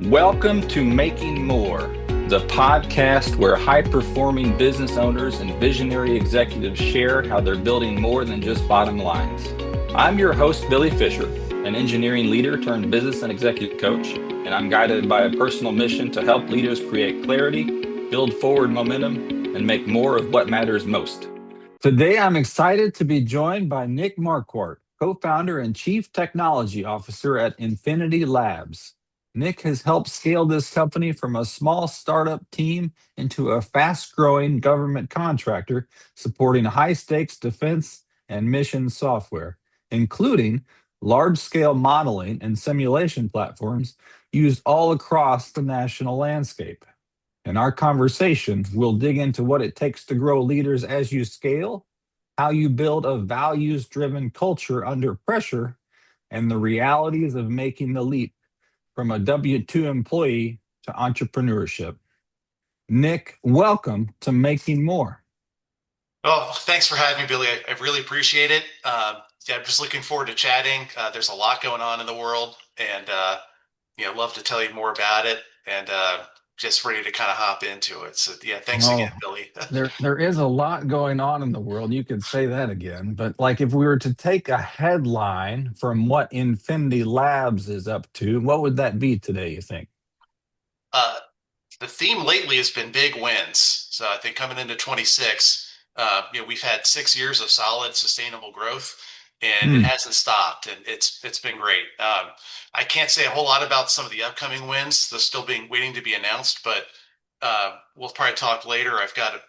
Welcome to Making More, the podcast where high-performing business owners and visionary executives share how they're building more than just bottom lines. I'm your host, Billy Fisher, an engineering leader turned business and executive coach, and I'm guided by a personal mission to help leaders create clarity, build forward momentum, and make more of what matters most. Today, I'm excited to be joined by Nick Marquart, co-founder and chief technology officer at Infinity Labs. Nick has helped scale this company from a small startup team into a fast-growing government contractor supporting high-stakes defense and mission software, including large-scale modeling and simulation platforms used all across the national landscape. In our conversation, we'll dig into what it takes to grow leaders as you scale, how you build a values-driven culture under pressure, and the realities of making the leap from a W-2 employee to entrepreneurship. Nick, welcome to Making More. Oh, thanks for having me, Billy. I really appreciate it. Yeah, I'm just looking forward to chatting. There's a lot going on in the world, and love to tell you more about it. And just ready to kind of hop into it. So yeah, thanks again, Oh, Billy. there is a lot going on in the world. You could say that again. But like if we were to take a headline from what Infinity Labs is up to, what would that be today, you think? Uh, the theme lately has been big wins. So I think coming into 26, we've had 6 years of solid, sustainable growth, and it Hmm. hasn't stopped, and it's been great. I can't say a whole lot about some of the upcoming wins. They're still being waiting to be announced, but we'll probably talk later.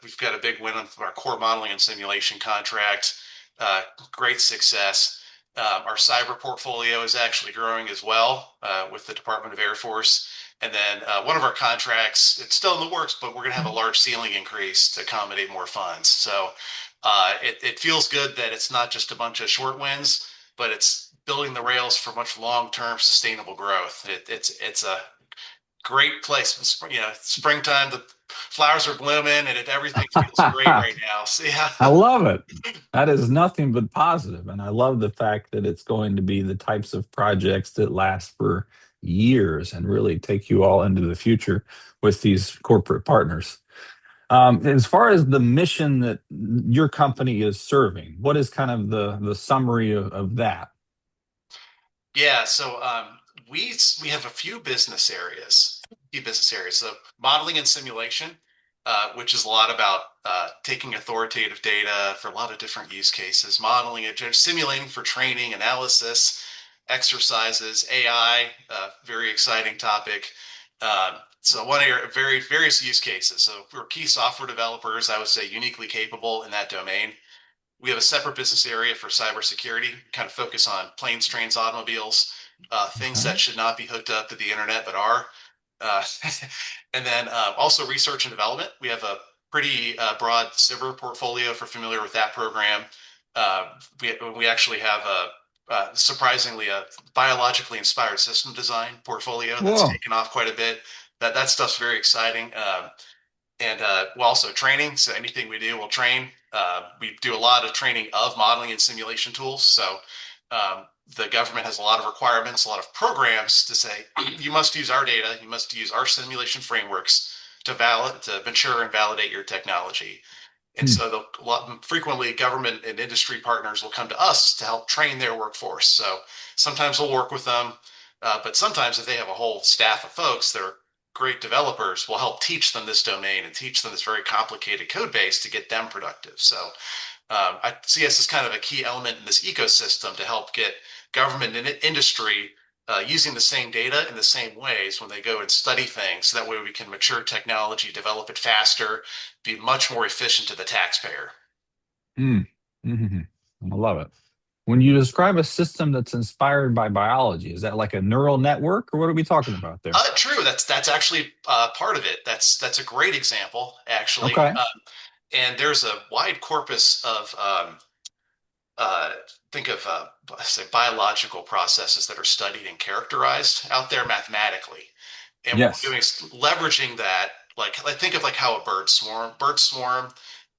We've got a big win on our core modeling and simulation contract. Great success. Our cyber portfolio is actually growing as well with the Department of Air Force. And then one of our contracts, it's still in the works, but we're going to have a large ceiling increase to accommodate more funds. So it feels good that it's not just a bunch of short wins, but it's building the rails for much long-term sustainable growth. It's a great place. Springtime, the flowers are blooming, and everything feels great right now. So yeah. I love it. That is nothing but positive. And I love the fact that it's going to be the types of projects that last for years and really take you all into the future with these corporate partners. As far as the mission that your company is serving, what is kind of the summary of that? Yeah, so we have a few business areas. Few business areas. So modeling and simulation, which is a lot about taking authoritative data for a lot of different use cases, modeling it, just simulating for training, analysis, exercises, AI, very exciting topic. So one area, various use cases. So for key software developers, I would say uniquely capable in that domain. We have a separate business area for cybersecurity, kind of focus on planes, trains, automobiles, things Okay. that should not be hooked up to the internet but are. Uh, and then also research and development. We have a pretty broad cyber portfolio if you're familiar with that program. We actually have surprisingly a biologically inspired system design portfolio that's Whoa. taken off quite a bit. That stuff's very exciting. And we'll also training. So anything we do, we'll train. We do a lot of training of modeling and simulation tools. So the government has a lot of requirements, a lot of programs to say you must use our data, you must use our simulation frameworks to mature and validate your technology. And Hmm. so frequently government and industry partners will come to us to help train their workforce. So sometimes we'll work with them, but sometimes if they have a whole staff of folks that are great developers, we'll help teach them this domain and teach them this very complicated code base to get them productive. So I see us as kind of a key element in this ecosystem to help get government and industry using the same data in the same ways when they go and study things. So that way we can mature technology, develop it faster, be much more efficient to the taxpayer. Hmm. Mhm. I love it. When you describe a system that's inspired by biology, is that like a neural network or what are we talking about there? True. That's actually part of it. That's a great example, actually. Okay. And there's a wide corpus of uh, think of say biological processes that are studied and characterized out there mathematically. And what we're Yes. doing is leveraging that. Like think of like how a bird swarm. Birds swarm.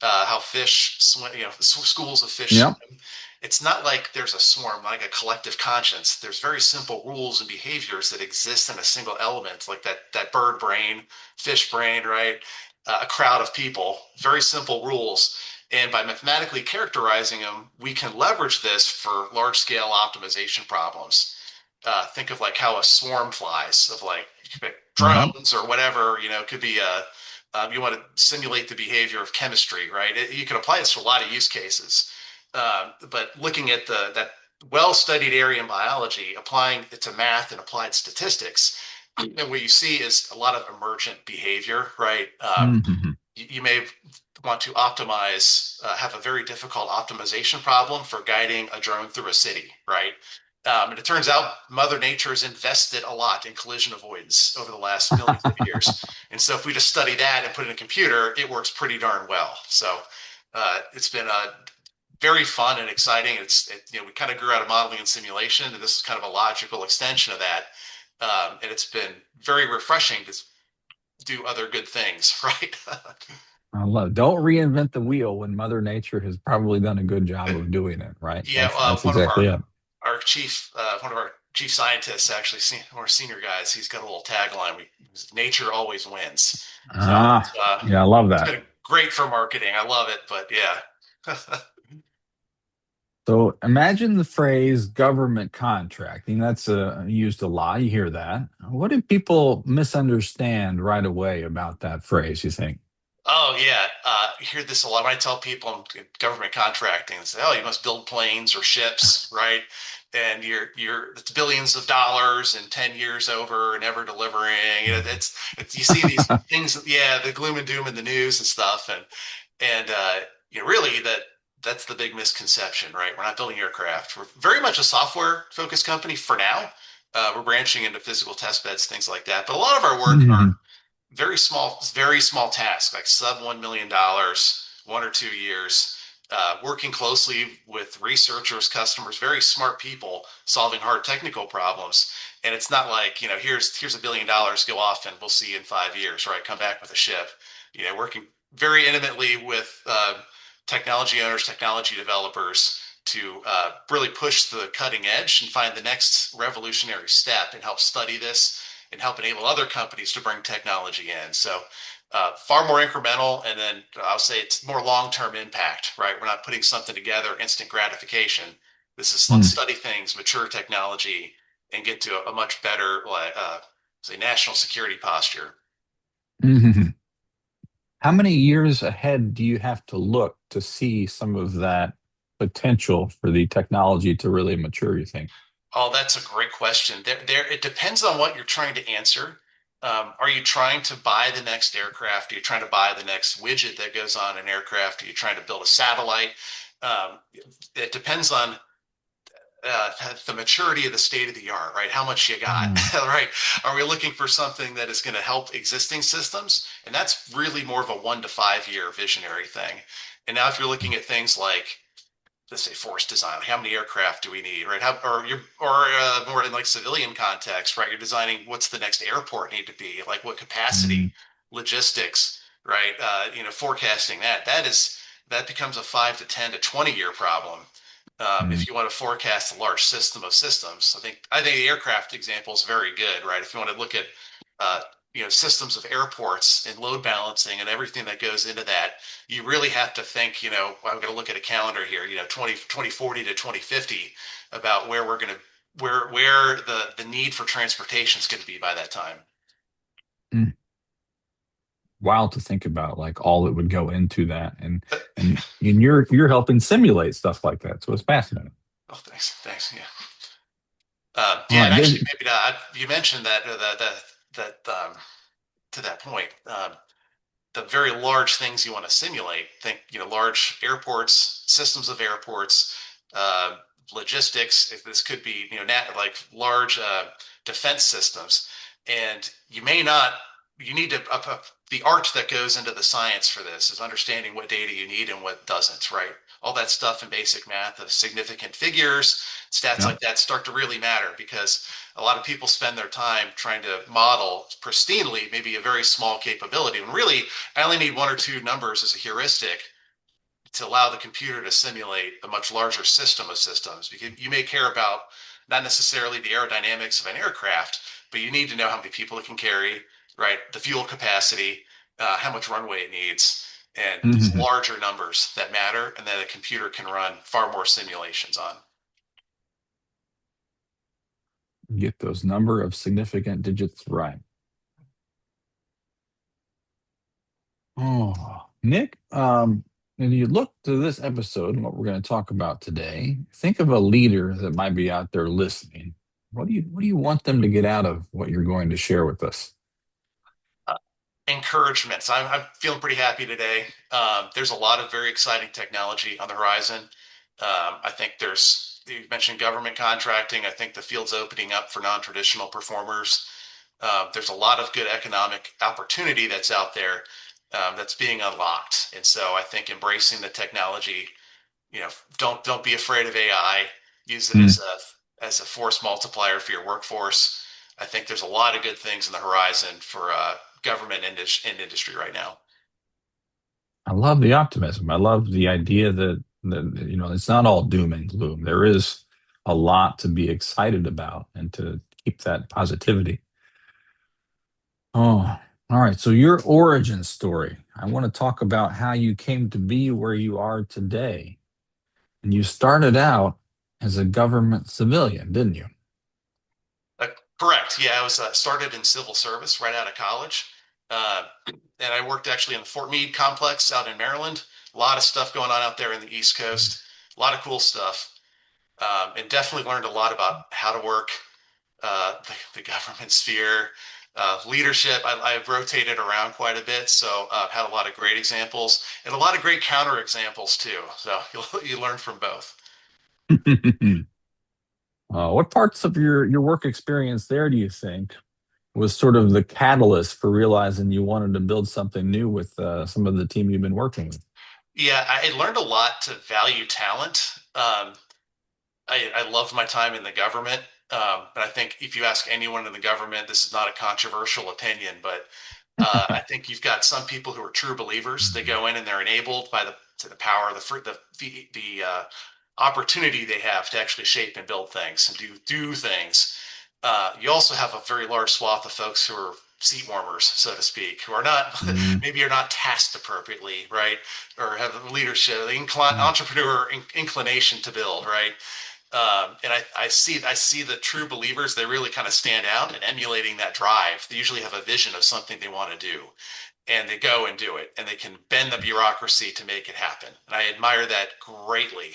how fish swim, schools of fish Yep. swim. It's not like there's a swarm, like a collective conscience. There's very simple rules and behaviors that exist in a single element, like that bird brain, fish brain, right? A crowd of people, very simple rules. And by mathematically characterizing them, we can leverage this for large scale optimization problems. Think of like how a swarm flies, of like Yep. drones or whatever, it could be you want to simulate the behavior of chemistry, right? You can apply this to a lot of use cases. But looking at that well-studied area in biology, applying it to math and applied statistics, and what you see is a lot of emergent behavior, right? Hmm. You may want to optimize, have a very difficult optimization problem for guiding a drone through a city, right? And it turns out Mother Nature has invested a lot in collision avoidance over the last millions of years. And so if we just study that and put it in a computer, it works pretty darn well. So it's been very fun and exciting. We kind of grew out of modeling and simulation, and this is kind of a logical extension of that. And it's been very refreshing to do other good things, right? I love. Don't reinvent the wheel when Mother Nature has probably done a good job of doing it. Right. Yeah, That's one of exactly it. one of our chief scientists, actually, one of our senior guys, he's got a little tagline: "Nature always wins." So Yeah, I love it's that. been great for marketing. I love it, but yeah. So imagine the phrase government contracting. That's used a lot. You hear that. What do people misunderstand right away about that phrase, you think? Oh yeah, you hear this a lot when I tell people in government contracting. They say, "Oh, you must build planes or ships, right?" And it's billions of dollars and 10 years over, never delivering. It's you see these things, yeah, the gloom and doom in the news and stuff, and really that's the big misconception, right? We're not building aircraft. We're very much a software focused company for now. We're branching into physical test beds, things like that. But a lot of our work are Mhm. very small tasks, like sub $1 million, 1 or 2 years, working closely with researchers, customers, very smart people solving hard technical problems. And it's not like, here's $1 billion, go off and we'll see you in 5 years, right? Come back with a ship. Working very intimately with technology owners, technology developers to really push the cutting edge and find the next revolutionary step and help study this and help enable other companies to bring technology in. So far more incremental, and then I'll say it's more long-term impact, right? We're not putting something together, instant gratification. This is let's Mm. study things, mature technology, and get to a much better, say, national security posture. Mhm. How many years ahead do you have to look to see some of that potential for the technology to really mature, you think? Oh, that's a great question. It depends on what you're trying to answer. Are you trying to buy the next aircraft? Are you trying to buy the next widget that goes on an aircraft? Are you trying to build a satellite? It depends on the maturity of the state of the art, right? How much you got, Mm. right? Are we looking for something that is going to help existing systems? And that's really more of a 1 to 5 year visionary thing. And now, if you're looking at things like, let's say, force design, like how many aircraft do we need, right? More in like civilian context, right? You're designing what's the next airport need to be, like what capacity, Mm. logistics, right? Forecasting that becomes a 5 to 10 to 20 year problem. Mm. If you want to forecast a large system of systems, I think the aircraft example is very good, right? If you want to look at uh, systems of airports and load balancing and everything that goes into that, you really have to think, I'm going to look at a calendar here, 2040 to 2050, about where we're going to where the need for transportation is going to be by that time. Mm. Wild to think about, like all that would go into that, and you're helping simulate stuff like that, so it's fascinating. Oh, thanks, yeah. All Yeah, and right, actually, good. maybe you mentioned that to that point. The very large things you want to simulate. Think, large airports, systems of airports, uh, logistics. If this could be, like large defense systems, and you may not. You need to the art that goes into the science for this is understanding what data you need and what doesn't. Right, all that stuff in basic math of significant figures, stats Yep. like that start to really matter because a lot of people spend their time trying to model pristinely maybe a very small capability when really I only need one or two numbers as a heuristic, to allow the computer to simulate a much larger system of systems. Because you may care about not necessarily the aerodynamics of an aircraft, but you need to know how many people it can carry, right? The fuel capacity, how much runway it needs, and it's Mhm. larger numbers that matter, and that a computer can run far more simulations on. Get those number of significant digits right. Oh, Nick, when you look to this episode and what we're going to talk about today, think of a leader that might be out there listening. What do you want them to get out of what you're going to share with us? Uh, Encouragement. So I'm feeling pretty happy today. There's a lot of very exciting technology on the horizon. I think you mentioned government contracting. I think the field's opening up for non-traditional performers. There's a lot of good economic opportunity that's out there that's being unlocked. And so I think embracing the technology, don't be afraid of AI. Use it Hmm. as a force multiplier for your workforce. I think there's a lot of good things in the horizon for government and industry right now. I love the optimism. I love the idea that it's not all doom and gloom. There is a lot to be excited about and to keep that positivity. Oh, all right. So your origin story. I want to talk about how you came to be where you are today. And you started out as a government civilian, didn't you? Uh, Correct. Yeah, I was started in civil service right out of college, and I worked actually in the Fort Meade complex out in Maryland. A lot of stuff going on out there in the East Coast. A lot of cool stuff, and definitely learned a lot about how to work the government sphere, leadership. I've rotated around quite a bit, so I've had a lot of great examples and a lot of great counter examples too. So you learn from both. What parts of your work experience there do you think was sort of the catalyst for realizing you wanted to build something new with some of the team you've been working with? Yeah, I learned a lot to value talent. I loved my time in the government. But I think if you ask anyone in the government, this is not a controversial opinion, but I think you've got some people who are true believers. They go in and they're enabled by the power, the opportunity they have to actually shape and build things and do things. You also have a very large swath of folks who are seat warmers, so to speak, who are not Mm, maybe are not tasked appropriately, right, or have leadership, the entrepreneur inclination to build, right. And I see the true believers. They really kind of stand out and emulating that drive. They usually have a vision of something they want to do, and they go and do it, and they can bend the bureaucracy to make it happen. And I admire that greatly.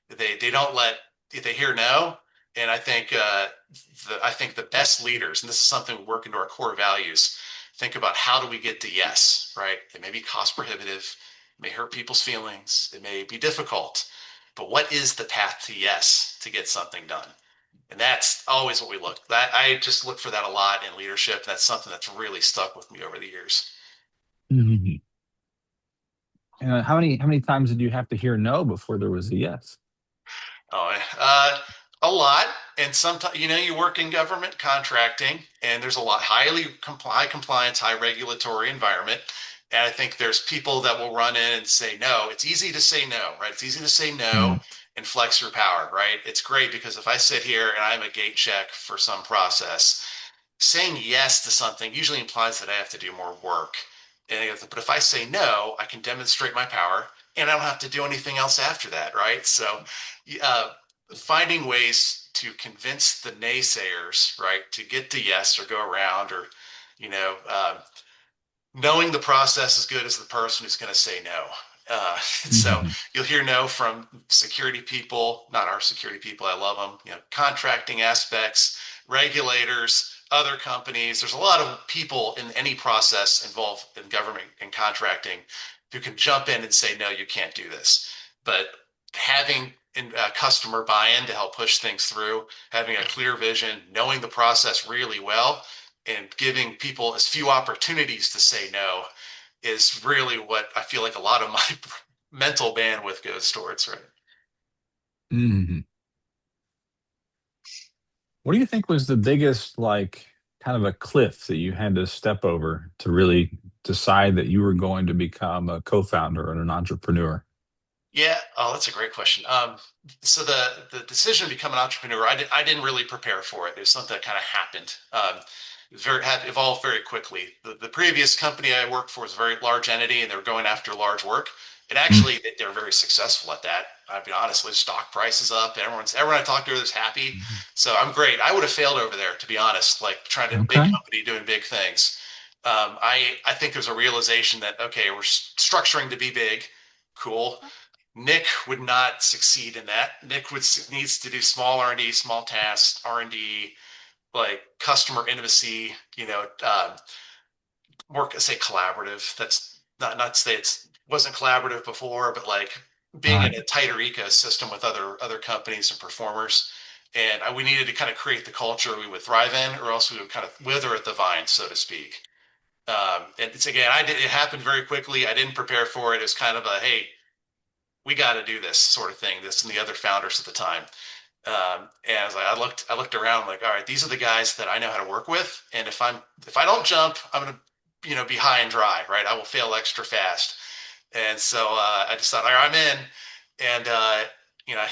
They don't let if they hear no. And I think the best leaders, and this is something we work into our core values. Think about how do we get to yes, right? It may be cost prohibitive, it may hurt people's feelings, it may be difficult, but what is the path to yes to get something done? And that's always what we look. That I just look for that a lot in leadership. That's something that's really stuck with me over the years. mhm. How many times did you have to hear no before there was a yes? Oh, a lot. And sometimes, you work in government contracting, and there's a lot high compliance, high regulatory environment. And I think there's people that will run in and say no. It's easy to say no, right? It's easy to say no Mm, and flex your power, right? It's great because if I sit here and I'm a gate check for some process, saying yes to something usually implies that I have to do more work. But if I say no, I can demonstrate my power and I don't have to do anything else after that, right? So, uh, finding ways to convince the naysayers, right, to get to yes or go around or, you know, uh, knowing the process as good as the person who's going to say no. So mhm, you'll hear no from security people, not our security people. I love them. Contracting aspects, regulators, other companies. There's a lot of people in any process involved in government and contracting who can jump in and say, no, you can't do this. But having customer buy-in to help push things through, having a clear vision, knowing the process really well, and giving people as few opportunities to say no is really what I feel like a lot of my mental bandwidth goes towards, right? mhm. What do you think was the biggest, like, kind of a cliff that you had to step over to really decide that you were going to become a co-founder and an entrepreneur? Yeah. Oh, that's a great question. So the decision to become an entrepreneur, I didn't really prepare for it. It was something that kind of happened. It was very had evolved very quickly. The previous company I worked for was a very large entity, and they were going after large work. And Mm. actually, they're very successful at that. I'll be honest, with stock prices up, everyone I talked to is happy. So I'm great. I would have failed over there, to be honest. Like trying to big Okay. company doing big things. I think there's a realization that okay, we're structuring to be big, cool. Nick would not succeed in that. Nick would needs to do small R&D, small tasks, R&D, like customer intimacy. Work say collaborative. That's not to say it wasn't collaborative before, but like All being right. in a tighter ecosystem with other companies and performers. And we needed to kind of create the culture we would thrive in, or else we would kind of wither at the vine, so to speak. And it's again, it happened very quickly. I didn't prepare for it. It was kind of a hey, we got to do this sort of thing. This and the other founders at the time. And I was like, I looked around like, all right, these are the guys that I know how to work with. And if I don't jump, I'm going to, be high and dry, right? I will fail extra fast. And so I just thought, all right, I'm in. And, you know,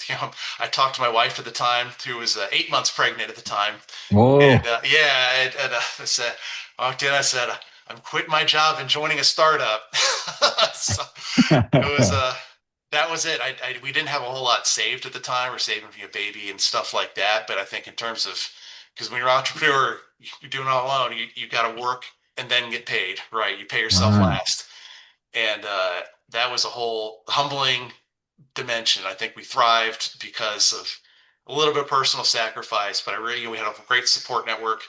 you know, I talked to my wife at the time, who was 8 months pregnant at the time. And Whoa. yeah, I said, walked in, I said, I'm quitting my job and joining a startup. So it was that was it. We didn't have a whole lot saved at the time. We're saving for a baby and stuff like that. But I think in terms of because when you're an entrepreneur, you're doing it all alone. You got to work and then get paid, right? You pay All yourself right. last, and that was a whole humbling dimension. I think we thrived because of a little bit of personal sacrifice, but I really, we had a great support network,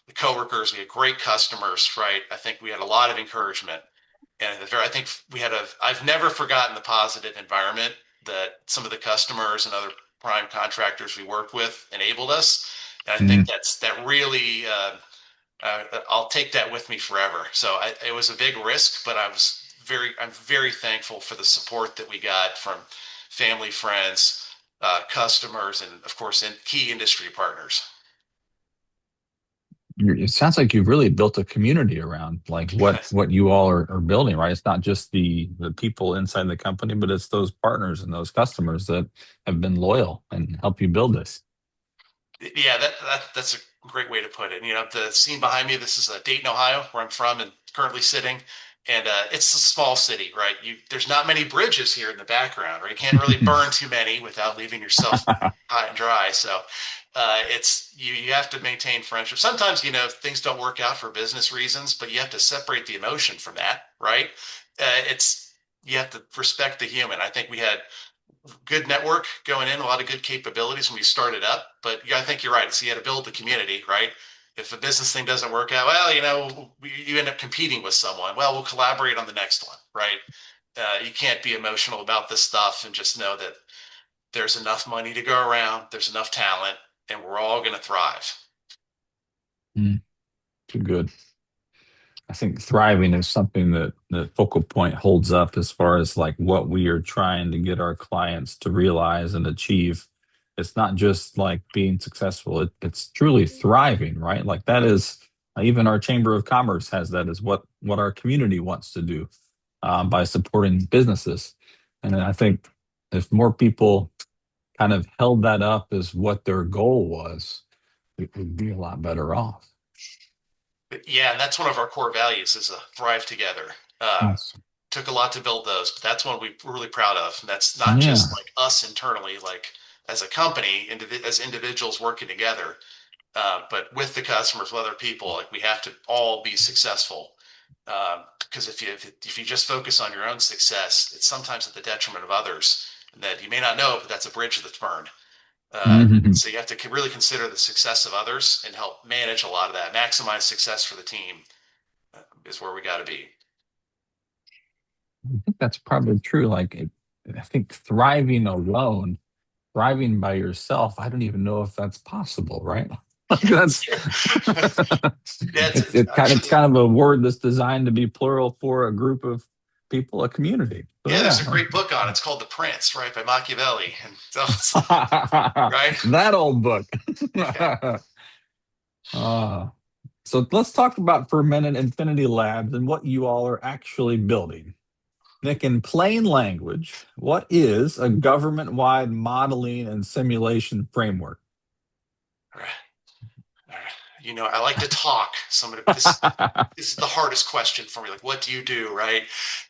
the coworkers, we had great customers, right? I think we had a lot of encouragement. And I think I've never forgotten the positive environment that some of the customers and other prime contractors we worked with enabled us. And I think Mm. that really, I'll take that with me forever. So it was a big risk, but I'm very thankful for the support that we got from family, friends, customers, and of course, key industry partners. It sounds like you've really built a community around like what you all are building, right? It's not just the people inside the company, but it's those partners and those customers that have been loyal and help you build this. Yeah, that's a great way to put it. The scene behind me. This is Dayton, Ohio, where I'm from and currently sitting. And it's a small city, right? There's not many bridges here in the background, right? You can't really burn too many without leaving yourself hot and dry. So it's you have to maintain friendship. Sometimes things don't work out for business reasons, but you have to separate the emotion from that, right? It's you have to respect the human. I think we had good network going in, a lot of good capabilities when we started up. But yeah, I think you're right. So you had to build the community, right? If a business thing doesn't work out, well, you end up competing with someone. Well, we'll collaborate on the next one, right? You can't be emotional about this stuff and just know that there's enough money to go around, there's enough talent, and we're all going to thrive. Mm, too good. I think thriving is something that the focal point holds up as far as like what we are trying to get our clients to realize and achieve. It's not just like being successful, it's truly thriving, right? Like that is even our Chamber of Commerce has that as what our community wants to do by supporting businesses. And I think if more people kind of held that up as what their goal was, we would be a lot better off. But yeah, and that's one of our core values is a thrive together. Yes. Took a lot to build those, but that's one we're really proud of. And that's not just Yeah. like us internally, like as a company, as individuals working together, but with the customers, with other people. Like we have to all be successful. Because if you just focus on your own success, it's sometimes at the detriment of others that you may not know, but that's a bridge that's burned. Mhm. So you have to really consider the success of others and help manage a lot of that. Maximize success for the team is where we got to be. I think that's probably true. I think thriving alone, thriving by yourself, I don't even know if that's possible, right? Like that's Yeah, it's kind of a word that's designed to be plural for a group of people, a community. So yeah, there's yeah, a great book on it. It's called The Prince, right, by Machiavelli. And so right? that old book. Yeah. uh, so let's talk about for a minute Infinity Labs and what you all are actually building. Nick, in plain language, what is a government-wide modeling and simulation framework? All right. All right. I like to talk. But this is the hardest question for me. Like, what do you do, right?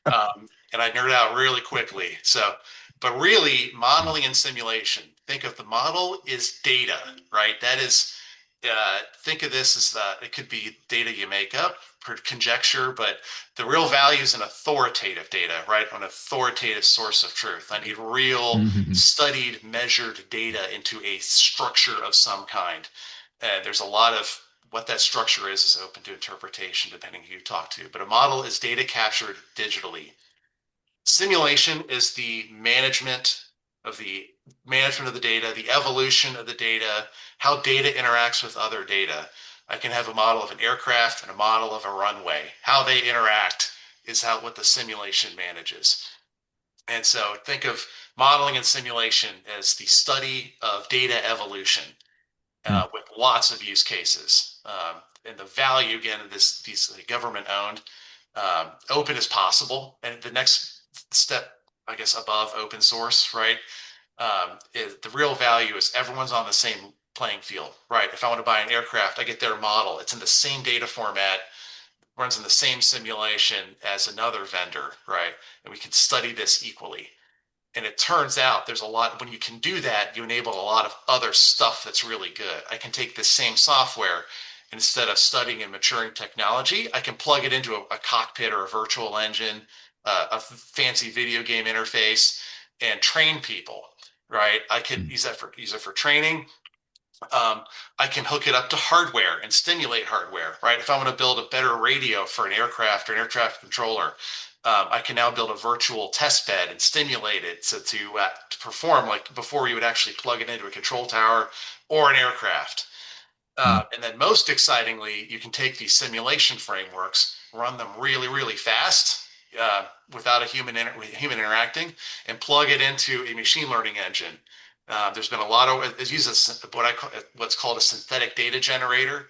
And I nerd out really quickly. But really, modeling and simulation. Think of the model is data, right? That is, think of this as it could be data you make up, conjecture, but the real value is an authoritative data, right? An authoritative source of truth. I need real, Mhm. studied, measured data into a structure of some kind. There's a lot of what that structure is open to interpretation depending who you talk to. But a model is data captured digitally. Simulation is the management of the data, the evolution of the data, how data interacts with other data. I can have a model of an aircraft and a model of a runway. How they interact is what the simulation manages. And so think of modeling and simulation as the study of data evolution with lots of use cases. And the value, again, of these government owned, open as possible. And the next step, I guess, above open source, right? The real value is everyone's on the same playing field, right? If I want to buy an aircraft, I get their model. It's in the same data format, runs in the same simulation as another vendor, right? And we can study this equally. And it turns out there's a lot, when you can do that, you enable a lot of other stuff that's really good. I can take this same software, instead of studying and maturing technology, I can plug it into a cockpit or a virtual engine, a fancy video game interface, and train people, right? I could use it for training. I can hook it up to hardware and stimulate hardware, right? If I want to build a better radio for an aircraft or an air traffic controller, I can now build a virtual test bed and stimulate it to perform like before you would actually plug it into a control tower or an aircraft. And then most excitingly, you can take these simulation frameworks, run them really, really fast without a human interacting, and plug it into a machine learning engine. There's been a lot of it uses what's called a synthetic data generator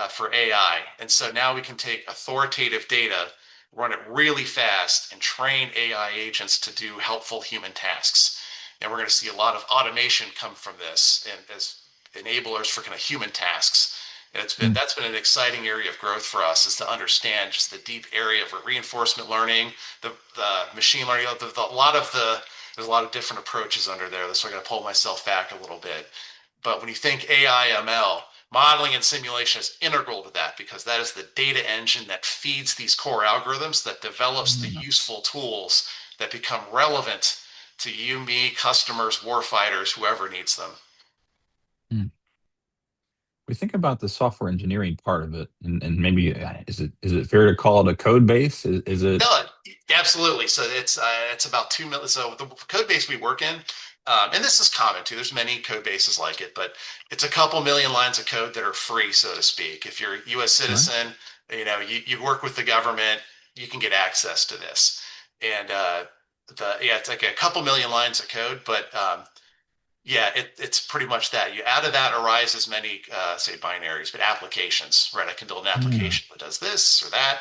for AI, and so now we can take authoritative data, run it really fast, and train AI agents to do helpful human tasks. And we're going to see a lot of automation come from this, and as enablers for kind of human tasks. And that's been an exciting area of growth for us, is to understand just the deep area of reinforcement learning, the machine learning, there's a lot of different approaches under there. So I'm going to pull myself back a little bit. But when you think AI ML, modeling and simulation is integral to that, because that is the data engine that feeds these core algorithms, that develops the useful tools that become relevant to you, me, customers, warfighters, whoever needs them. We think about the software engineering part of it, and maybe is it fair to call it a code base? Is it? No, absolutely. So it's about 2 million. So the code base we work in, and this is common too. There's many code bases like it, but it's a couple million lines of code that are free, so to speak. If you're a U.S. Right. citizen, you work with the government, you can get access to this. And it's like a couple million lines of code, but yeah, it's pretty much that. Out of that arises many, say, binaries, but applications, right? I can build an Yeah. application that does this or that.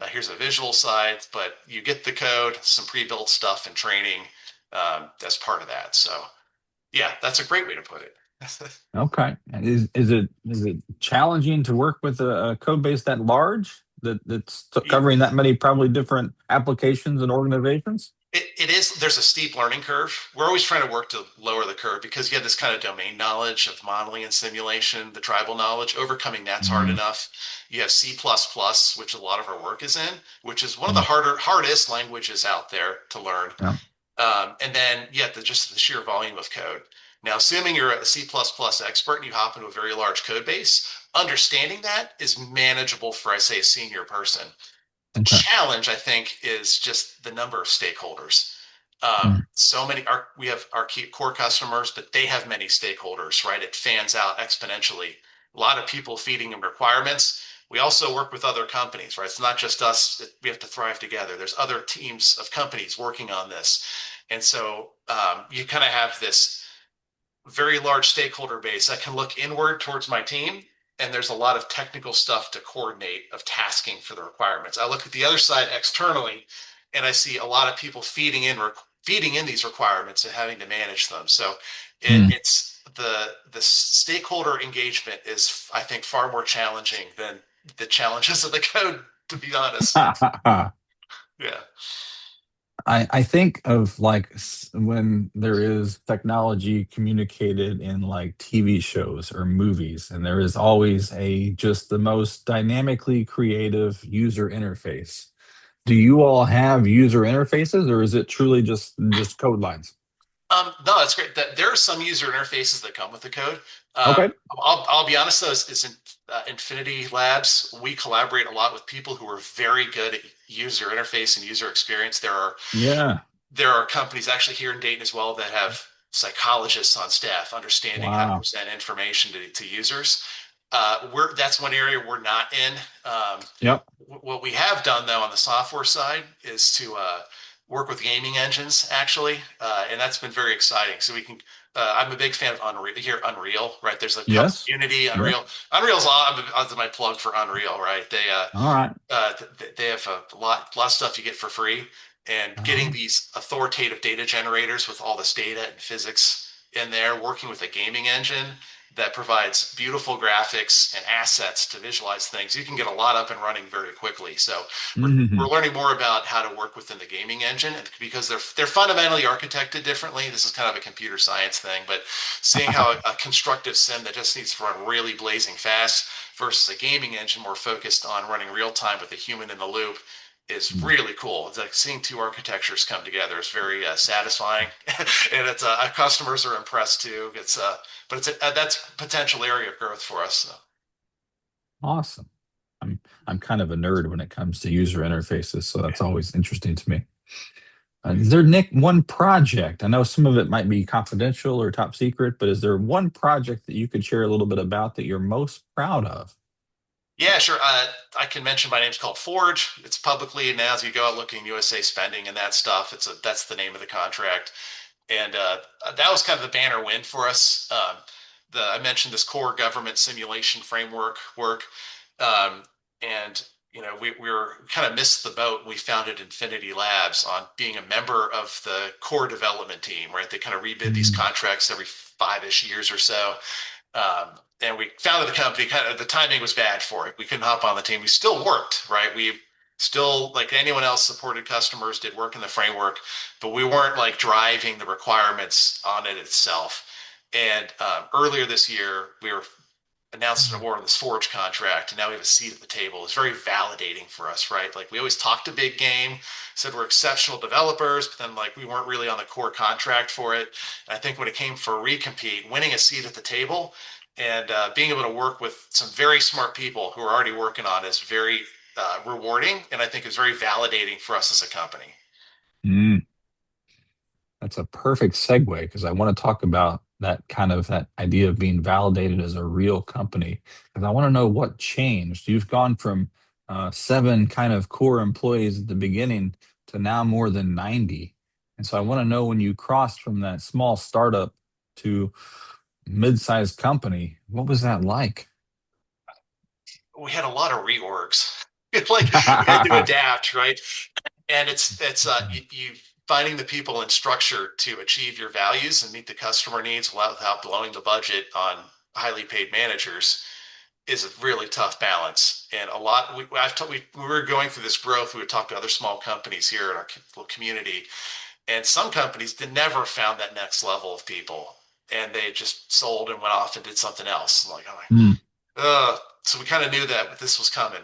Here's a visual side, but you get the code, some pre-built stuff and training as part of that. So, yeah, that's a great way to put it. Okay. And is it challenging to work with a code base that large that's covering that many probably different applications and organizations? It is. There's a steep learning curve. We're always trying to work to lower the curve, because you have this kind of domain knowledge of modeling and simulation, the tribal knowledge. Overcoming that's hard Mm, enough. You have C++, which a lot of our work is in, which is one of the mm, hardest languages out there to learn. yeah. And then just the sheer volume of code. Now, assuming you're a C++ expert and you hop into a very large code base, understanding that is manageable for, I say, a senior person. The Okay. challenge, I think, is just the number of stakeholders. Mm, We have our key core customers, but they have many stakeholders, right? It fans out exponentially. A lot of people feeding them requirements. We also work with other companies, right? It's not just us. We have to thrive together. There's other teams of companies working on this. And so you kind of have this very large stakeholder base. I can look inward towards my team, and there's a lot of technical stuff to coordinate of tasking for the requirements. I look at the other side externally, and I see a lot of people feeding in these requirements and having to manage them. So Hmm. it's the stakeholder engagement is, I think, far more challenging than the challenges of the code, to be honest. Yeah. I think of like when there is technology communicated in like TV shows or movies, and there is always a just the most dynamically creative user interface. Do you all have user interfaces, or is it truly just code lines? No, that's great. There are some user interfaces that come with the code. Um, Okay. I'll be honest though, is in Infinity Labs, we collaborate a lot with people who are very good at user interface and user experience. Yeah. There are companies actually here in Dayton as well that have psychologists on staff understanding how to Wow. present information to users. That's one area we're not in. Yep. What we have done though on the software side is to work with gaming engines actually, and that's been very exciting. So we can. I'm a big fan of Unreal here. Unreal, right? There's a couple Yes. Unity, Yes. Unreal. Unreal's my plug for Unreal, right? All right. They have a lot of stuff you get for free, and getting Oh. these authoritative data generators with all this data and physics in there, working with a gaming engine that provides beautiful graphics and assets to visualize things, you can get a lot up and running very quickly. So we're Mhm. learning more about how to work within the gaming engine, and because they're fundamentally architected differently. This is kind of a computer science thing, but seeing how a constructive sim that just needs to run really blazing fast versus a gaming engine more focused on running real time with a human in the loop is really cool. It's like seeing two architectures come together is very satisfying, and it's our customers are impressed too. But that's a potential area of growth for us. So. Awesome. I'm kind of a nerd when it comes to user interfaces, so that's always interesting to me. Is there, Nick, one project? I know some of it might be confidential or top secret, but is there one project that you could share a little bit about that you're most proud of? Yeah, sure. I can mention my name's called Forge. It's publicly announced. You go out looking USA spending and that stuff. That's the name of the contract, and that was kind of the banner win for us. I mentioned this core government simulation framework work, um, and we were kind of missed the boat. We founded Infinity Labs on being a member of the core development team. Right, they kind of rebid these Mm. contracts every 5-ish years or so, and we founded the company. Kind of the timing was bad for it. We couldn't hop on the team. We still worked, right? We still, like anyone else, supported customers, did work in the framework, but we weren't like driving the requirements on it itself. And earlier this year, we were announced an award on this Forge contract, and now we have a seat at the table. It's very validating for us, right? Like we always talked a big game, said we're exceptional developers, but then like we weren't really on the core contract for it. And I think when it came for a recompete, winning a seat at the table and being able to work with some very smart people who are already working on is very rewarding, and I think is very validating for us as a company. Mm. That's a perfect segue because I want to talk about that kind of that idea of being validated as a real company. Because I want to know what changed. You've gone from seven kind of core employees at the beginning to now more than 90. And so I want to know when you crossed from that small startup to mid-sized company, what was that like? We had a lot of reorgs. It's like we had to adapt, right? And you finding the people and structure to achieve your values and meet the customer needs without blowing the budget on highly paid managers is a really tough balance. And a lot we were going through this growth. We would talk to other small companies here in our little community, and some companies did never found that next level of people, and they just sold and went off and did something else. Like, I'm like, Mm, so we kind of knew that this was coming.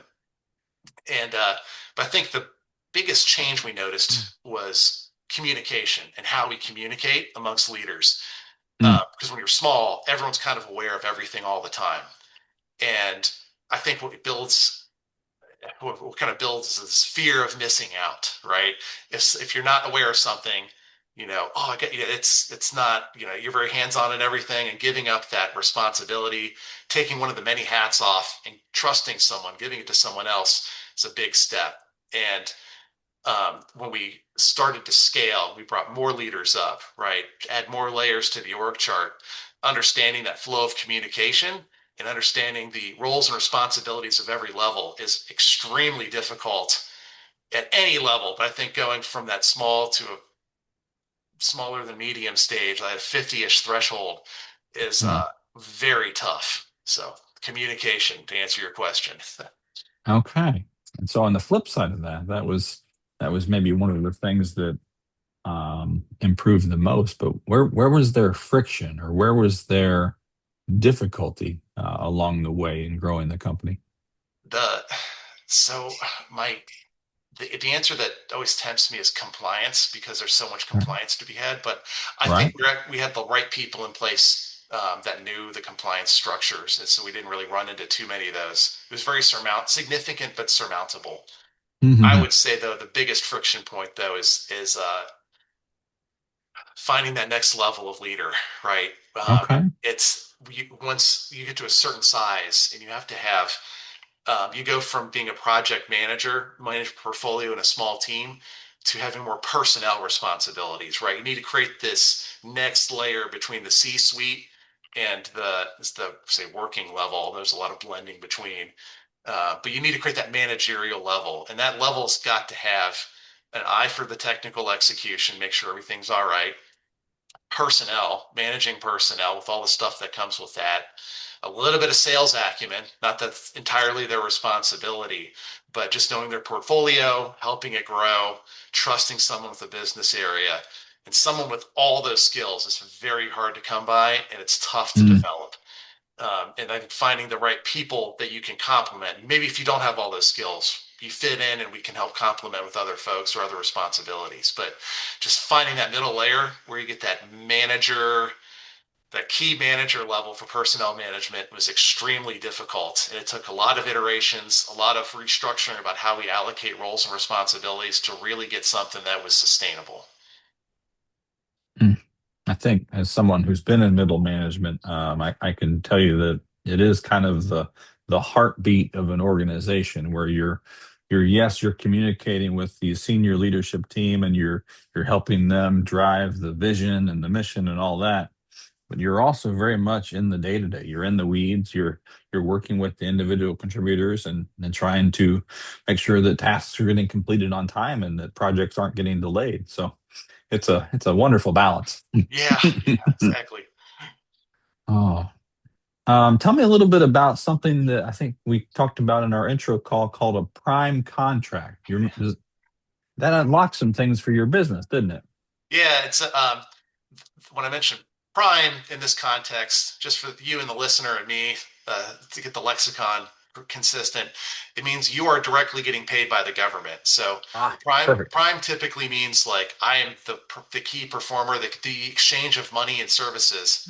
And but I think the biggest change we noticed was communication and how we communicate amongst leaders. mm, Because when you're small, everyone's kind of aware of everything all the time. And I think what kind of builds is this fear of missing out, right? If you're not aware of something, oh, I get you. It's not, you're very hands on and everything, and giving up that responsibility, taking one of the many hats off, and trusting someone, giving it to someone else, is a big step. And when we started to scale, we brought more leaders up, right? Add more layers to the org chart, understanding that flow of communication and understanding the roles and responsibilities of every level is extremely difficult at any level, but I think going from that small to a smaller than medium stage, like a 50-ish threshold, is Hmm. very tough. So communication, to answer your question. Okay. And so on the flip side of that, that was maybe one of the things that improved the most. But where was there friction, or where was there difficulty along the way in growing the company? The so my the answer that always tempts me is compliance, because there's so much compliance to be had. But I think Right. we had the right people in place that knew the compliance structures, and so we didn't really run into too many of those. It was very significant but surmountable. I Hmm. would say though the biggest friction point though is finding that next level of leader, right? Okay. Once you get to a certain size, and you have to have you go from being a project manager, manage a portfolio in a small team, to having more personnel responsibilities, right? You need to create this next layer between the C-suite and the say working level. There's a lot of blending between, but you need to create that managerial level, and that level's got to have an eye for the technical execution, make sure everything's all right, personnel, managing personnel with all the stuff that comes with that, a little bit of sales acumen, not that's entirely their responsibility, but just knowing their portfolio, helping it grow, trusting someone with a business area. And someone with all those skills is very hard to come by, and it's tough to Mm. develop. And I think finding the right people that you can complement. Maybe if you don't have all those skills, you fit in and we can help complement with other folks or other responsibilities. But just finding that middle layer where you get that manager, that key manager level for personnel management was extremely difficult. And it took a lot of iterations, a lot of restructuring about how we allocate roles and responsibilities to really get something that was sustainable. Mm. I think as someone who's been in middle management, I can tell you that it is kind of the heartbeat of an organization where you're communicating with the senior leadership team, and you're helping them drive the vision and the mission and all that. But you're also very much in the day to day. You're in the weeds. You're working with the individual contributors, and trying to make sure that tasks are getting completed on time and that projects aren't getting delayed. So it's a wonderful balance. Yeah, yeah, exactly. Oh, tell me a little bit about something that I think we talked about in our intro call called a prime contract. That unlocked some things for your business, didn't it? Yeah, it's when I mentioned prime in this context, just for you and the listener and me, to get the lexicon consistent, it means you are directly getting paid by the government. So Ah, perfect. prime typically means like I am the key performer. The exchange of money and services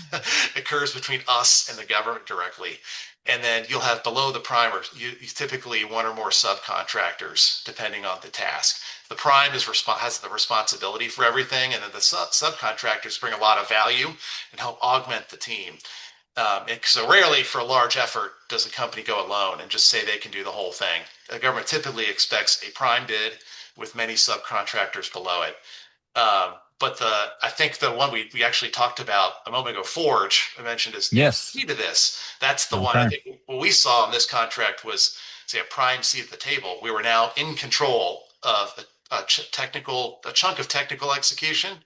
occurs between us and the government directly. And then you'll have below the prime, or you typically one or more subcontractors, depending on the task. The prime has the responsibility for everything, and then the subcontractors bring a lot of value and help augment the team. And so rarely, for a large effort, does a company go alone and just say they can do the whole thing. The government typically expects a prime bid with many subcontractors below it. But I think the one we actually talked about a moment ago, Forge, I mentioned is Yes. key to this. That's the one I Okay. think what we saw in this contract was, say, a prime seat at the table. We were now in control of a chunk of technical execution,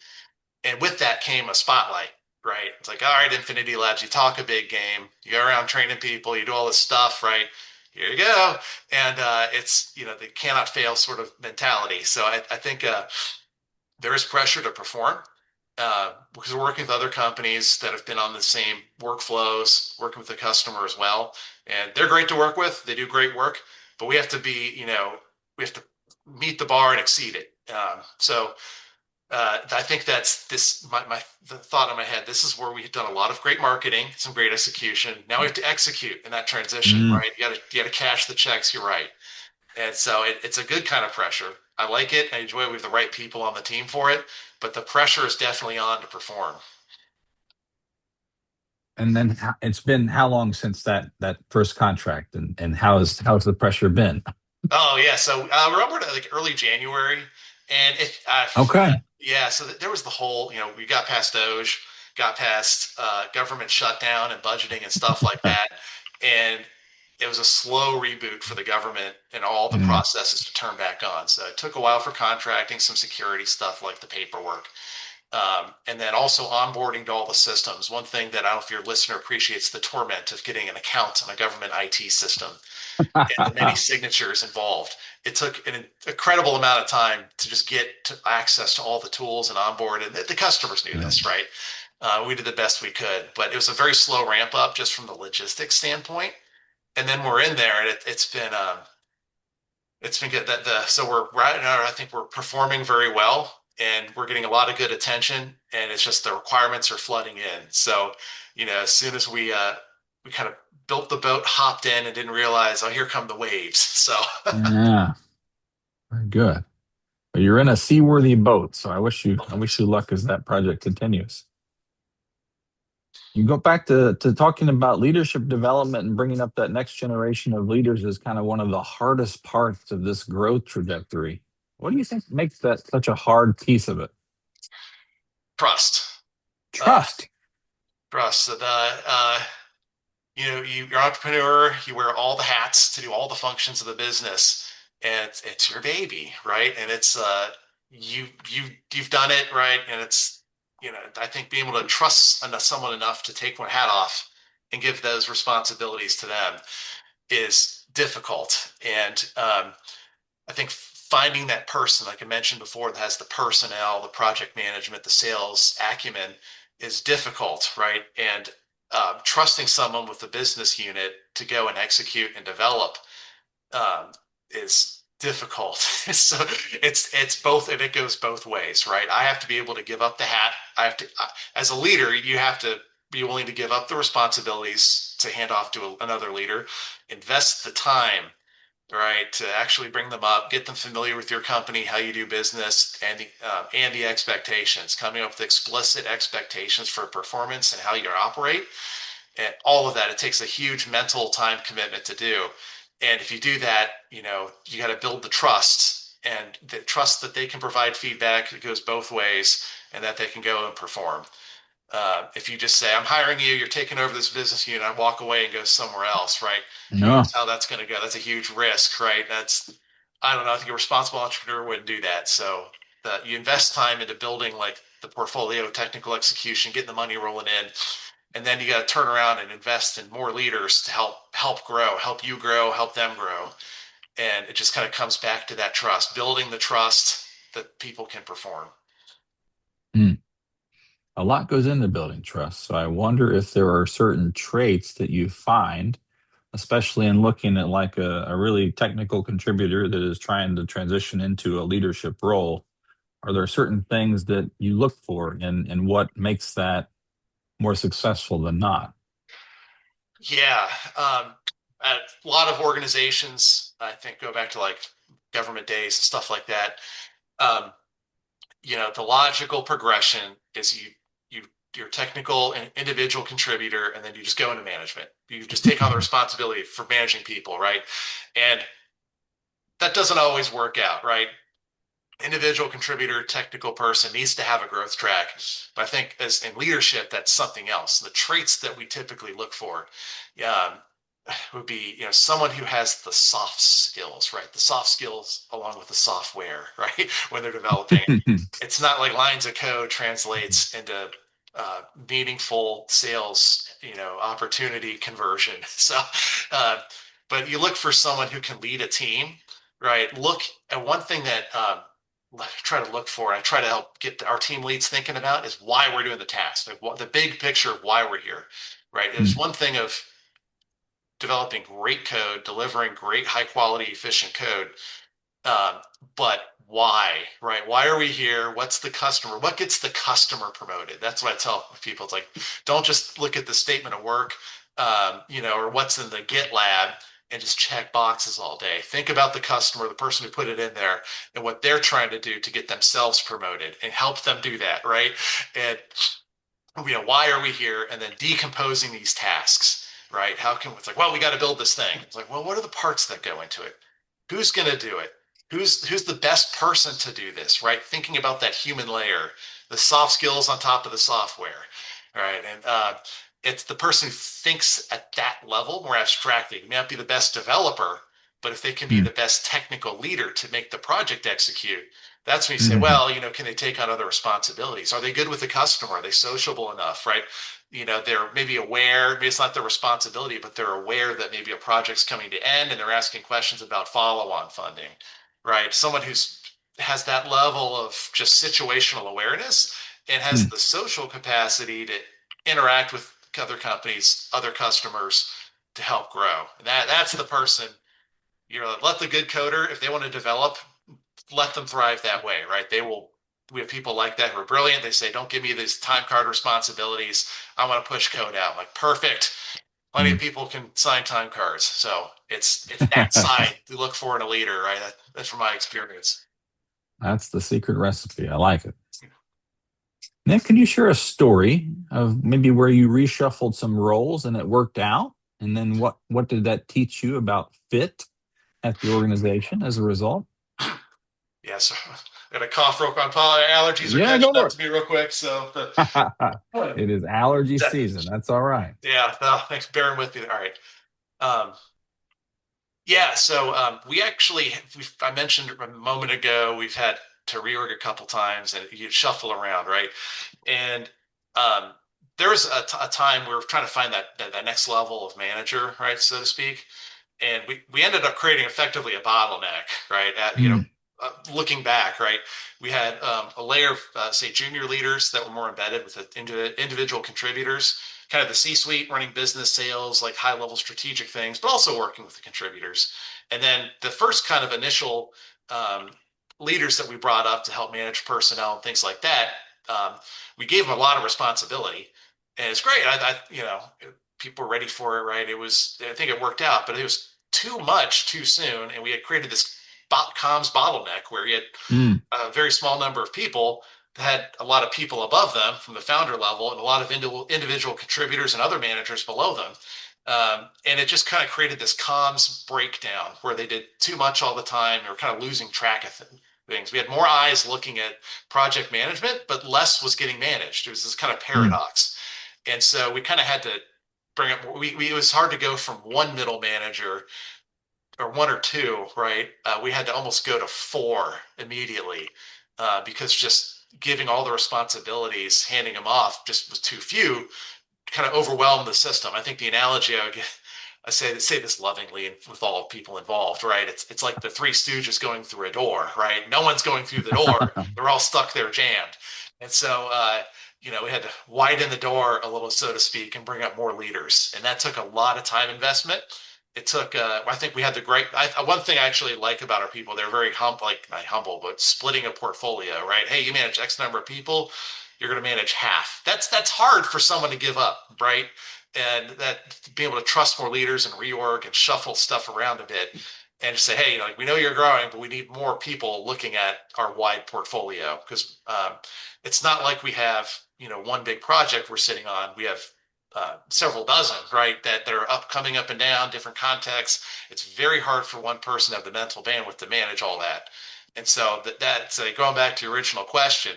and with that came a spotlight. Right? It's like, all right, Infinity Labs, you talk a big game, you go around training people, you do all this stuff, right? Here you go, and it's the cannot fail sort of mentality. So I think there is pressure to perform because we're working with other companies that have been on the same workflows, working with the customer as well. And they're great to work with. They do great work, but we have to we have to meet the bar and exceed it. I think that's the thought in my head. This is where we've done a lot of great marketing, some great execution. Now we have to execute in that transition, Mm. right? You got to cash the checks. You're right. And so it's a good kind of pressure. I like it. I enjoy it. We have the right people on the team for it, but the pressure is definitely on to perform. And then it's been how long since that first contract, and how's the pressure been? Oh yeah, so remember like early January, and Okay. yeah, so there was the whole we got past Doge, got past government shutdown and budgeting and stuff like that, and it was a slow reboot for the government and all the Mm. processes to turn back on. So it took a while for contracting, some security stuff like the paperwork. And then also onboarding to all the systems. One thing that I don't know if your listener appreciates the torment of getting an account on a government IT system and the many signatures involved. It took an incredible amount of time to just get to access to all the tools and onboard. And the customers knew Yeah. this, right? We did the best we could, but it was a very slow ramp up just from the logistics standpoint. And then we're in there, and it's been good. That the so we're right now. I think we're performing very well, and we're getting a lot of good attention. And it's just the requirements are flooding in. So, as soon as we kind of built the boat, hopped in, and didn't realize, oh, here come the waves. So, Yeah. Very good. But you're in a seaworthy boat, so I wish you luck as that project continues. You go back to talking about leadership development and bringing up that next generation of leaders is kind of one of the hardest parts of this growth trajectory. What do you think makes that such a hard piece of it? trust, uh, Trust. trust. You're an entrepreneur. You wear all the hats to do all the functions of the business, and it's your baby, right? And it's you've done it, right? And it's I think being able to trust someone enough to take one hat off and give those responsibilities to them is difficult. And I think finding that person, like I mentioned before, that has the personnel, the project management, the sales acumen is difficult, right? And trusting someone with the business unit to go and execute and develop is difficult. So it's both, and it goes both ways, right? I have to be able to give up the hat. I have to, as a leader, you have to be willing to give up the responsibilities to hand off to another leader, invest the time, right, to actually bring them up, get them familiar with your company, how you do business, and the expectations, coming up with explicit expectations for performance and how you operate, and all of that. It takes a huge mental time commitment to do. And if you do that, you got to build the trust and the trust that they can provide feedback. It goes both ways, and that they can go and perform. If you just say, I'm hiring you, you're taking over this business unit, I walk away and go somewhere else, right? Who knows No. how that's going to go? That's a huge risk, right? I don't know. I think a responsible entrepreneur wouldn't do that. So you invest time into building like the portfolio, technical execution, getting the money rolling in, and then you got to turn around and invest in more leaders to help grow, help you grow, help them grow. And it just kind of comes back to that trust, building the trust that people can perform. Hmm. A lot goes into building trust. So I wonder if there are certain traits that you find, especially in looking at like a really technical contributor that is trying to transition into a leadership role. Are there certain things that you look for and what makes that more successful than not? Yeah. A lot of organizations, I think, go back to like government days and stuff like that. Um, the logical progression is you you're a technical and individual contributor, and then you just go into management. You just take on the responsibility for managing people, right? And that doesn't always work out, right? Individual contributor, technical person needs to have a growth track. But I think as in leadership, that's something else. The traits that we typically look for um, would be, someone who has the soft skills, right? The soft skills along with the software, right? When they're developing. It's not like lines of code translates into meaningful sales, opportunity conversion. So, uh, but you look for someone who can lead a team, right? Look at one thing that try to look for, and I try to help get our team leads thinking about is why we're doing the task, like what the big picture of why we're here, right? There's one thing of developing great code, delivering great, high quality, efficient code, um, but why, right? Why are we here? What's the customer? What gets the customer promoted? That's what I tell people. It's like, don't just look at the statement of work, or what's in the GitLab and just check boxes all day. Think about the customer, the person who put it in there, and what they're trying to do to get themselves promoted and help them do that, right? And why are we here? And then decomposing these tasks, right? How can it's like, well, we got to build this thing. It's like, well, what are the parts that go into it? Who's going to do it? Who's the best person to do this, right? Thinking about that human layer, the soft skills on top of the software, right? And it's the person who thinks at that level more abstractly. They may not be the best developer, but if they can be Hmm. the best technical leader to make the project execute, that's when you say, Hmm. well, can they take on other responsibilities? Are they good with the customer? Are they sociable enough, right? They're maybe aware, maybe it's not their responsibility, but they're aware that maybe a project's coming to end and they're asking questions about follow-on funding, right? Someone who's has that level of just situational awareness and has Hmm. the social capacity to interact with other companies, other customers to help grow. And that's the person, let the good coder, if they want to develop, let them thrive that way, right? We have people like that who are brilliant. They say, don't give me these time card responsibilities. I want to push code out. I'm like, perfect. Plenty Hmm. of people can sign time cards. So it's that side we look for in a leader, right? That's from my experience. That's the secret recipe. I like it. Nick, can you share a story of maybe where you reshuffled some roles and it worked out? And then what did that teach you about fit at the organization as a result? Yeah, so I got a cough real quick. Allergies are Yeah, catching go up for to me real quick. So, it. It is allergy season. That's all right. yeah, no, thanks for bearing with me. All right. Um, yeah, so I mentioned a moment ago, we've had to reorg a couple times and you shuffle around, right? And um, there was a time we were trying to find that next level of manager, right, so to speak. And we ended up creating effectively a bottleneck, right? Mm. Looking back, right, we had a layer of say junior leaders that were more embedded with the individual contributors, kind of the C-suite running business sales, like high level strategic things, but also working with the contributors. And then the first kind of initial um, leaders that we brought up to help manage personnel and things like that, um, we gave them a lot of responsibility, and it's great. People were ready for it, right? I think it worked out, but it was too much too soon, and we had created this comms bottleneck where you had Mm. a very small number of people that had a lot of people above them from the founder level and a lot of individual contributors and other managers below them. And it just kind of created this comms breakdown where they did too much all the time. They were kind of losing track of things. We had more eyes looking at project management, but less was getting managed. It was this kind of Mm. paradox. And so we kind of had to bring up, it was hard to go from one middle manager or one or two, right? We had to almost go to four immediately because just giving all the responsibilities, handing them off just was too few, kind of overwhelmed the system. I think the analogy I would get, I say this lovingly and with all people involved, right? It's like the three stooges going through a door, right? No one's going through the door. They're all stuck there jammed. And so, we had to widen the door a little, so to speak, and bring up more leaders. And that took a lot of time investment. It took, I think we had one thing I actually like about our people, they're very like not humble, but splitting a portfolio, right? Hey, you manage X number of people, you're going to manage half. That's hard for someone to give up, right? And that being able to trust more leaders and reorg and shuffle stuff around a bit and just say, hey, like we know you're growing, but we need more people looking at our wide portfolio because it's not like we have one big project we're sitting on. We have several dozen, right? That are coming up and down, different contexts. It's very hard for one person to have the mental bandwidth to manage all that. And so that's going back to your original question,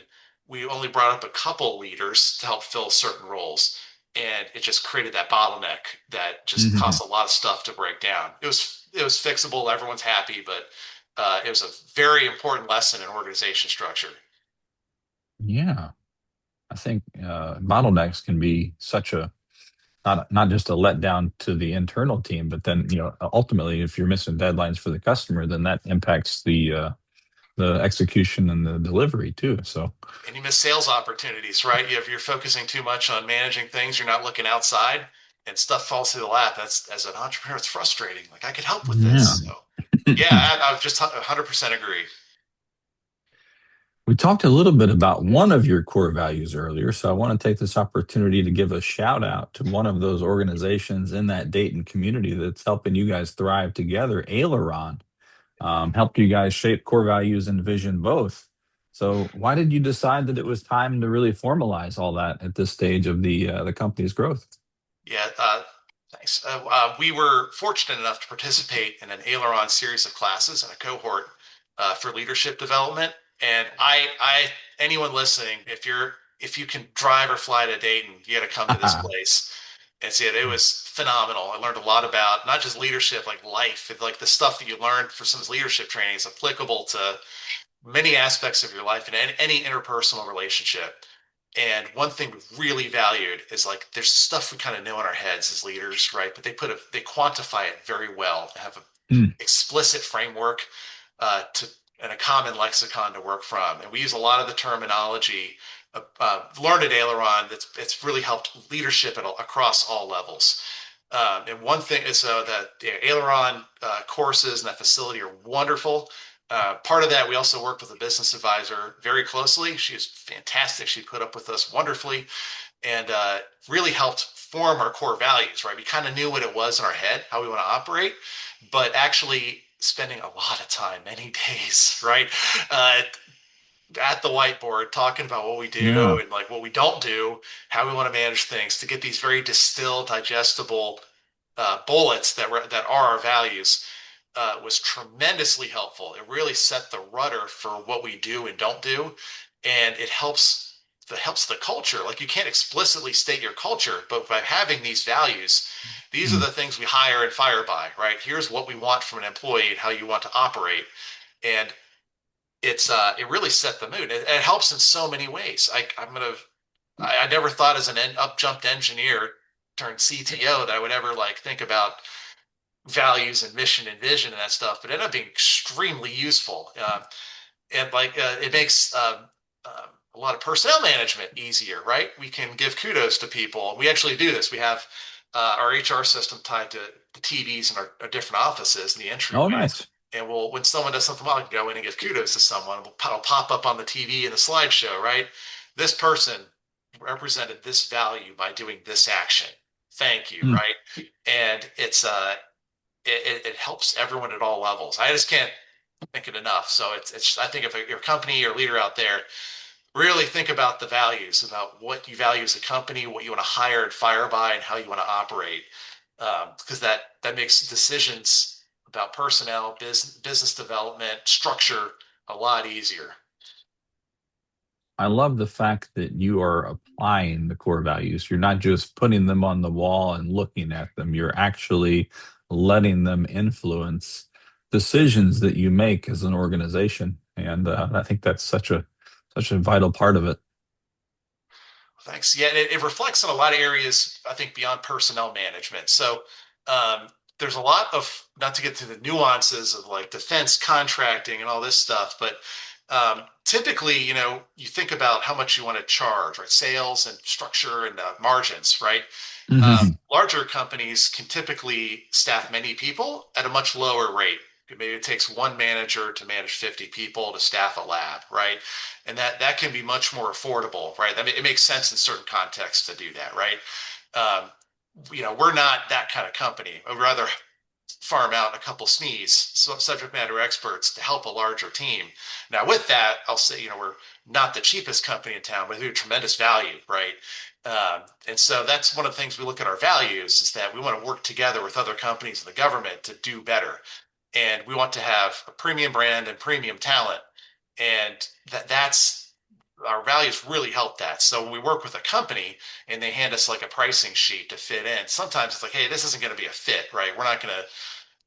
we only brought up a couple leaders to help fill certain roles. And it just created that bottleneck that just Mhm. caused a lot of stuff to break down. It was fixable. Everyone's happy, but it was a very important lesson in organization structure. Yeah, I think bottlenecks can be such a not just a letdown to the internal team, but then ultimately, if you're missing deadlines for the customer, then that impacts the execution and the delivery too. So And you miss sales opportunities, right? You're focusing too much on managing things, you're not looking outside, and stuff falls through the lap. That's as an entrepreneur, it's frustrating. Like I could help with yeah. this. So yeah, I just 100% agree. We talked a little bit about one of your core values earlier, so I want to take this opportunity to give a shout out to one of those organizations in that Dayton community that's helping you guys thrive together. Aileron helped you guys shape core values and vision both. So, why did you decide that it was time to really formalize all that at this stage of the company's growth? Yeah, thanks. We were fortunate enough to participate in an Aileron series of classes and a cohort for leadership development. And anyone listening, if you can drive or fly to Dayton, you got to come to this place. And so it was phenomenal. I learned a lot about not just leadership, like life, like the stuff that you learned for some of this leadership training is applicable to many aspects of your life and any interpersonal relationship. And one thing we really valued is like there's stuff we kind of know in our heads as leaders, right? But they quantify it very well, have an Mm. explicit framework to and a common lexicon to work from. And we use a lot of the terminology learned at Aileron it's really helped leadership across all levels. And one thing is that the Aileron courses and that facility are wonderful. Part of that, we also worked with a business advisor very closely. She was fantastic. She put up with us wonderfully and really helped form our core values, right? We kind of knew what it was in our head, how we want to operate, but actually spending a lot of time, many days, right? Uh, at the whiteboard talking about what we Yeah. do and like what we don't do, how we want to manage things to get these very distilled, digestible bullets that are our values was tremendously helpful. It really set the rudder for what we do and don't do, and it helps the culture. Like you can't explicitly state your culture, but by having these values, these are Mm. the things we hire and fire by, right? Here's what we want from an employee and how you want to operate. And it really set the mood. It helps in so many ways. I never thought as an up jumped engineer turned CTO that I would ever like think about values and mission and vision and that stuff, but it ended up being extremely useful. And like it makes a lot of personnel management easier, right? We can give kudos to people. We actually do this. We have our HR system tied to the TVs in our different offices in the Oh, entryway. nice. And when someone does something well, I can go in and give kudos to someone. It'll pop up on the TV in the slideshow, right? This person represented this value by doing this action. Thank you, Mm. right? And it helps everyone at all levels. I just can't think it enough. So it's I think if you're a company or leader out there, really think about the values, about what you value as a company, what you want to hire and fire by, and how you want to operate, because that makes decisions about personnel, business development, structure a lot easier. I love the fact that you are applying the core values. You're not just putting them on the wall and looking at them. You're actually letting them influence decisions that you make as an organization. And I think that's such a vital part of it. Thanks. Yeah, it reflects on a lot of areas, I think, beyond personnel management. So there's a lot of, not to get to the nuances of like defense contracting and all this stuff, but typically, you think about how much you want to charge, right? Sales and structure and margins, right? Mhm. Larger companies can typically staff many people at a much lower rate. Maybe it takes one manager to manage 50 people to staff a lab, right? And that can be much more affordable, right? I mean, it makes sense in certain contexts to do that, right? Um, we're not that kind of company. I'd rather farm out a couple SMEs, so subject matter experts, to help a larger team. Now, with that, I'll say, we're not the cheapest company in town, but we have tremendous value, right? And so that's one of the things we look at our values is that we want to work together with other companies and the government to do better. And we want to have a premium brand and premium talent. And that's our values really help that. So when we work with a company and they hand us like a pricing sheet to fit in, sometimes it's like, hey, this isn't going to be a fit, right? We're not going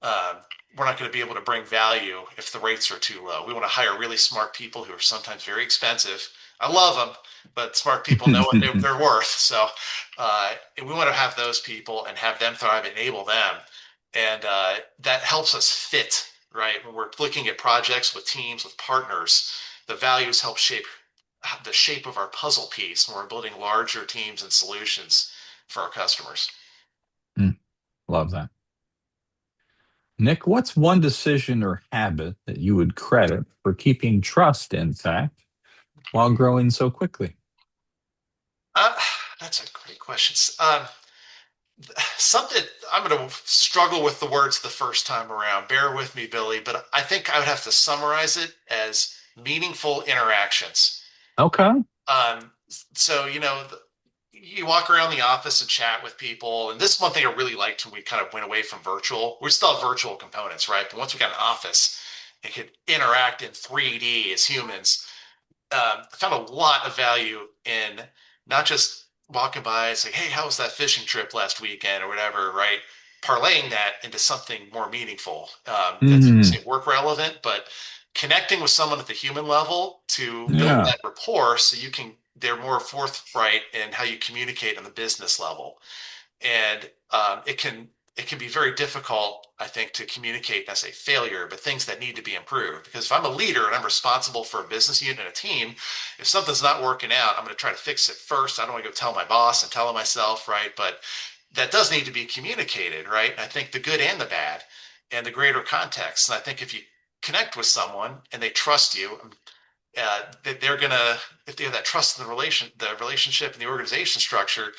to be able to bring value if the rates are too low. We want to hire really smart people who are sometimes very expensive. I love them, but smart people know what they're worth. So we want to have those people and have them thrive, enable them. And that helps us fit, right? When we're looking at projects with teams, with partners, the values help shape the shape of our puzzle piece when we're building larger teams and solutions for our customers. Mm. Love that. Nick, what's one decision or habit that you would credit for keeping trust intact while growing so quickly? Uh, that's a great question. Something I'm going to struggle with the words the first time around. Bear with me, Billy, but I think I would have to summarize it as meaningful interactions. Okay. Um, so, you walk around the office and chat with people. And this is one thing I really liked when we kind of went away from virtual. We still have virtual components, right? But once we got an office, it could interact in 3D as humans. I found a lot of value in not just walking by, it's like, hey, how was that fishing trip last weekend or whatever, right? Parlaying that into something more meaningful, that's Hmm. say work relevant, but connecting with someone at the human level to build Yeah. that rapport so they're more forthright in how you communicate on the business level. And it can be very difficult, I think, to communicate, I say failure, but things that need to be improved. Because if I'm a leader and I'm responsible for a business unit and a team, if something's not working out, I'm going to try to fix it first. I don't want to go tell my boss and tell him myself, right? But that does need to be communicated, right? I think the good and the bad and the greater context. And I think if you connect with someone and they trust you, that they're gonna, if they have that trust in the relationship and the organization structure,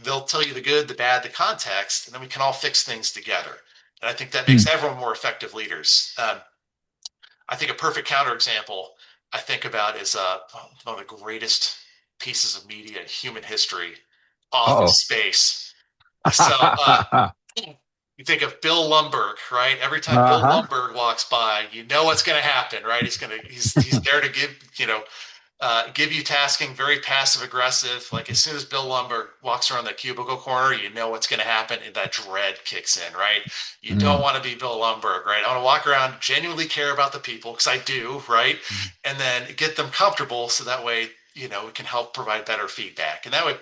they'll tell you the good, the bad, the context, and then we can all fix things together. And I think that makes Hmm. everyone more effective leaders. I think a perfect counterexample I think about is one of the greatest pieces of media in human history, Office Uh-oh. Space. So you think of Bill Lumbergh, right? Every time Bill Uh-huh. Lumbergh walks by, you know what's going to happen, right? He's there to give you tasking, very passive aggressive. Like as soon as Bill Lumbergh walks around the cubicle corner, you know what's going to happen, and that dread kicks in, right? You don't Mm. want to be Bill Lumbergh, right? I want to walk around, genuinely care about the people because I do, right? And then get them comfortable so that way, we can help provide better feedback. And that would,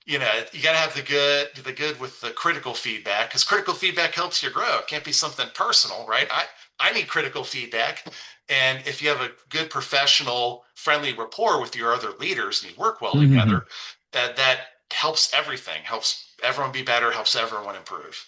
you got to have the good with the critical feedback because critical feedback helps you grow. It can't be something personal, right? I need critical feedback. And if you have a good professional, friendly rapport with your other leaders and you work well Hmm. together, that helps everything, helps everyone be better, helps everyone improve.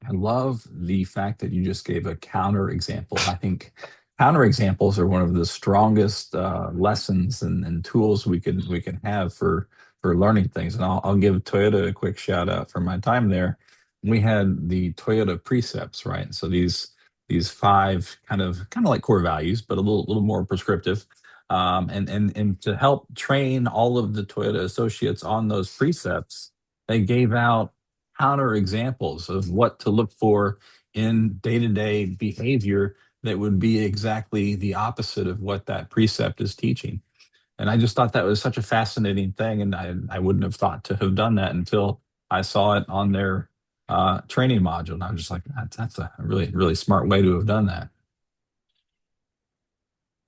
I love the fact that you just gave a counter example. I think counter examples are one of the strongest lessons and tools we can have for learning things. And I'll give Toyota a quick shout out for my time there. We had the Toyota precepts, right? So these five kind of like core values, but a little more prescriptive. And to help train all of the Toyota associates on those precepts, they gave out counter examples of what to look for in day-to-day behavior that would be exactly the opposite of what that precept is teaching. And I just thought that was such a fascinating thing, and I wouldn't have thought to have done that until I saw it on their training module. And I was just like, that's a really, really smart way to have done that.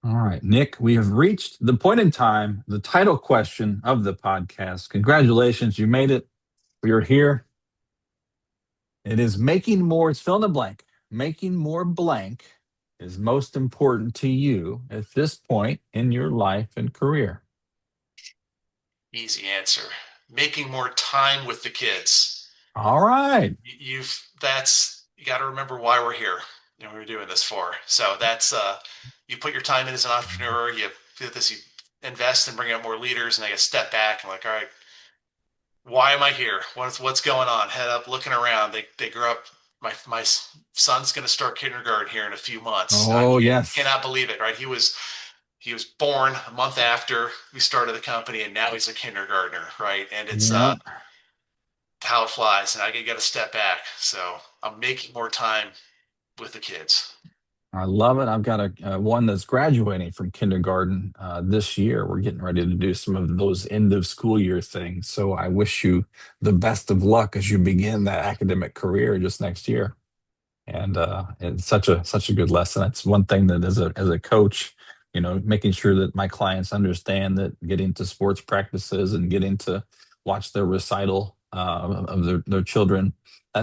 All right, Nick, we have reached the point in time, the title question of the podcast. Congratulations, you made it. We are here. It is making more, it's fill in the blank. Making more blank is most important to you at this point in your life and career. Easy answer. Making more time with the kids. All right. You got to remember why we're here and we're doing this for. So that's you put your time in as an entrepreneur, you do this, you invest and bring out more leaders, and they get step back and like, all right, why am I here? What's going on? Head up, looking around. They grew up. My son's going to start kindergarten here in a few months. I Oh, yes. cannot believe it. Right? He was born a month after we started the company, and now he's a kindergartner. Right? And it's Yeah. how it flies. And I got to step back. So I'm making more time with the kids. I love it. I've got a one that's graduating from kindergarten this year. We're getting ready to do some of those end of school year things. So I wish you the best of luck as you begin that academic career just next year. And it's such a good lesson. It's one thing that as a coach, making sure that my clients understand that getting to sports practices and getting to watch their recital of their children,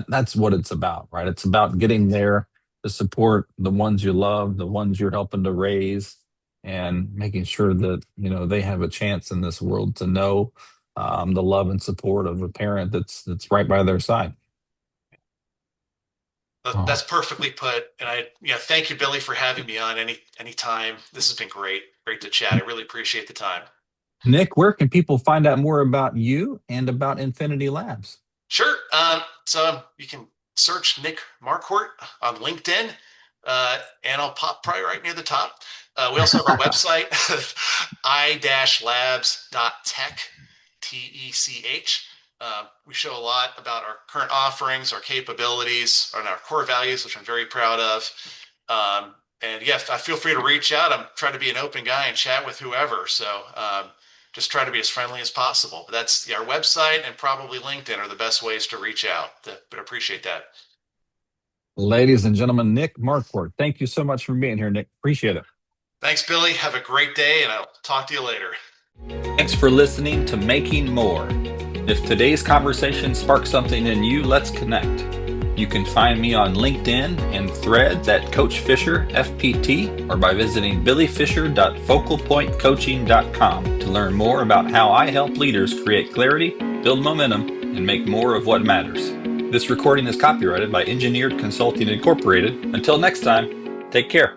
that's what it's about, right? It's about getting there to support the ones you love, the ones you're helping to raise, and making sure that they have a chance in this world to know the love and support of a parent that's right by their side. That's Oh. perfectly put. And thank you, Billy, for having me on any time. This has been great. Great to chat. I really appreciate the time. Nick, where can people find out more about you and about Infinity Labs? Sure. So you can search Nick Marquart on LinkedIn, and I'll pop probably right near the top. We also have our website, i-labs.tech, Tech. We show a lot about our current offerings, our capabilities, and our core values, which I'm very proud of. And yeah, I feel free to reach out. I'm trying to be an open guy and chat with whoever. So just try to be as friendly as possible. But that's our website and probably LinkedIn are the best ways to reach out. But appreciate that. Ladies and gentlemen, Nick Marquart, thank you so much for being here, Nick. Appreciate it. Thanks, Billy. Have a great day, and I'll talk to you later. Thanks for listening to Making More. If today's conversation sparked something in you, let's connect. You can find me on LinkedIn and Threads at Coach Fisher FPT, or by visiting billyfisher.focalpointcoaching.com to learn more about how I help leaders create clarity, build momentum, and make more of what matters. This recording is copyrighted by Engineered Consulting Incorporated. Until next time, take care.